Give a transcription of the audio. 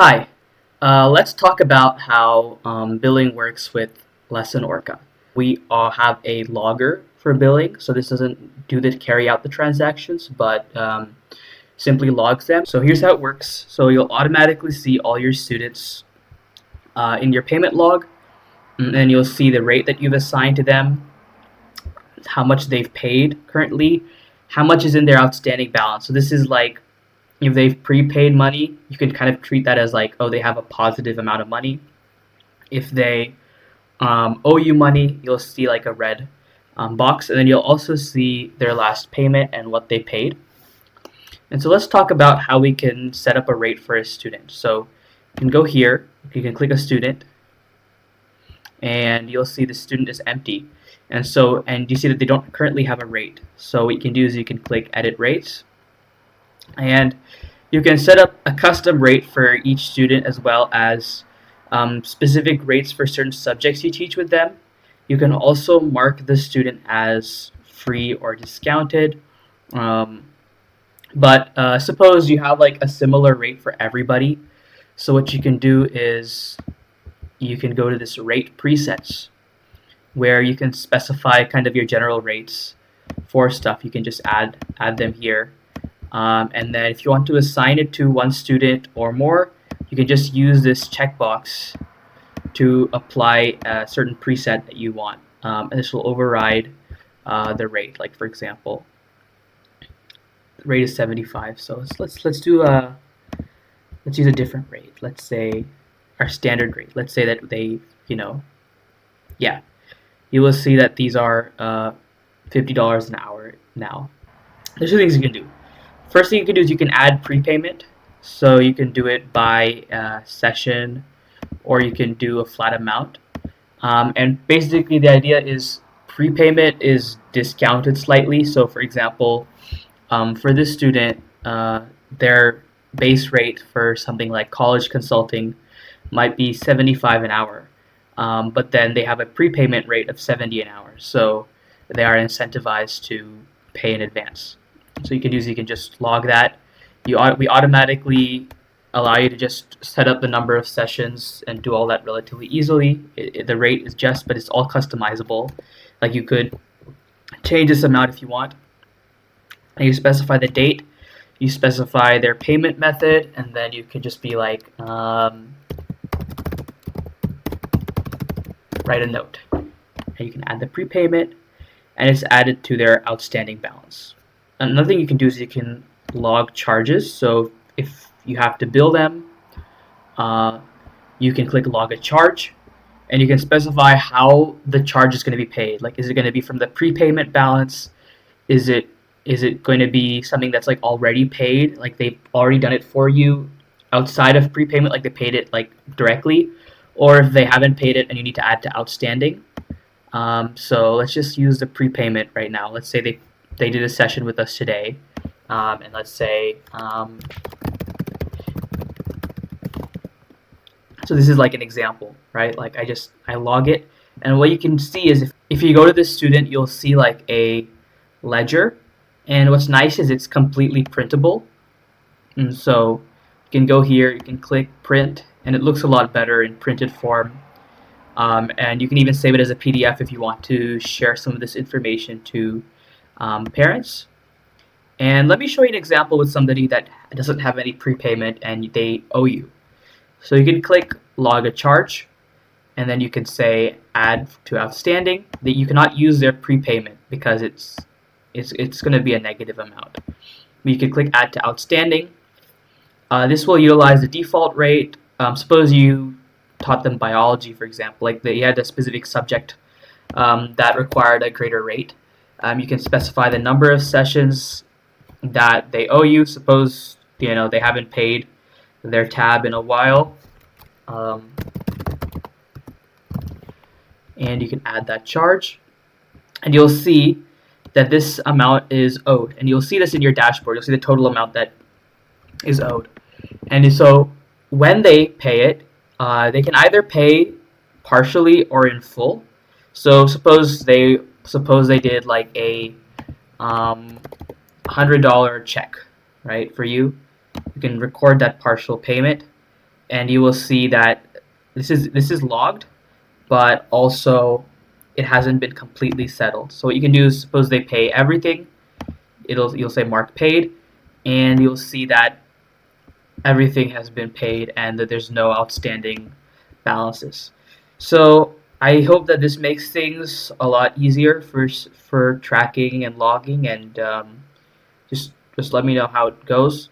Hi, let's talk about how billing works with LessonOrca. We all have a logger for billing, so this doesn't carry out the transactions, but simply logs them. So here's how it works. So you'll automatically see all your students in your payment log, and you'll see the rate that you've assigned to them, how much they've paid currently, how much is in their outstanding balance. So this is like if they've prepaid money, you can kind of treat that as like, oh, they have a positive amount of money. If they owe you money, you'll see like a red box, and then you'll also see their last payment and what they paid. And so let's talk about how we can set up a rate for a student. So you can go here, you can click a student, and you'll see the student is empty. And you see that they don't currently have a rate. So what you can do is you can click edit rates, and you can set up a custom rate for each student as well as specific rates for certain subjects you teach with them. You can also mark the student as free or discounted. But suppose you have like a similar rate for everybody. So what you can do is you can go to this rate presets where you can specify kind of your general rates for stuff. You can just add them here. And then if you want to assign it to one student or more, you can just use this checkbox to apply a certain preset that you want. And this will override the rate. Like for example, the rate is 75. So let's use a different rate. Let's say our standard rate. Let's say that they, you will see that these are $50 an hour now. There's two things you can do. First thing you can do is you can add prepayment. So you can do it by session, or you can do a flat amount. And basically the idea is prepayment is discounted slightly. So for example, for this student, their base rate for something like college consulting might be 75 an hour. But then they have a prepayment rate of 70 an hour. So they are incentivized to pay in advance. So you can just log that. We automatically allow you to just set up the number of sessions and do all that relatively easily. The rate is but it's all customizable. Like you could change this amount if you want. And you specify the date, you specify their payment method, and then you can just be like, write a note. And you can add the prepayment, and it's added to their outstanding balance. Another thing you can do is you can log charges. So if you have to bill them, you can click log a charge, and you can specify how the charge is going to be paid. Like, is it going to be from the prepayment balance? Is it going to be something that's like already paid, like they've already done it for you outside of prepayment, like they paid it like directly, or if they haven't paid it and you need to add to outstanding. So let's just use the prepayment right now. Let's say they did a session with us today, and let's say so this is like an example, right? Like I log it, and what you can see is if you go to this student, you'll see like a ledger, and what's nice is it's completely printable. And so you can go here, you can click print, and it looks a lot better in printed form. And you can even save it as a PDF if you want to share some of this information to parents. And let me show you an example with somebody that doesn't have any prepayment and they owe you. So you can click log a charge, and then you can say add to outstanding. That you cannot use their prepayment because it's going to be a negative amount. You can click add to outstanding. This will utilize the default rate. Suppose you taught them biology, for example, like they had a specific subject that required a greater rate. You can specify the number of sessions that they owe you. Suppose they haven't paid their tab in a while, and you can add that charge, and you'll see that this amount is owed, and you'll see this in your dashboard. You'll see the total amount that is owed, and so when they pay it, they can either pay partially or in full. So suppose they did like a $100 check, right, for you. You can record that partial payment, and you will see that this is logged, but also it hasn't been completely settled. So what you can do is suppose they pay everything, you'll say mark paid, and you'll see that everything has been paid and that there's no outstanding balances. So I hope that this makes things a lot easier for tracking and logging, and just let me know how it goes.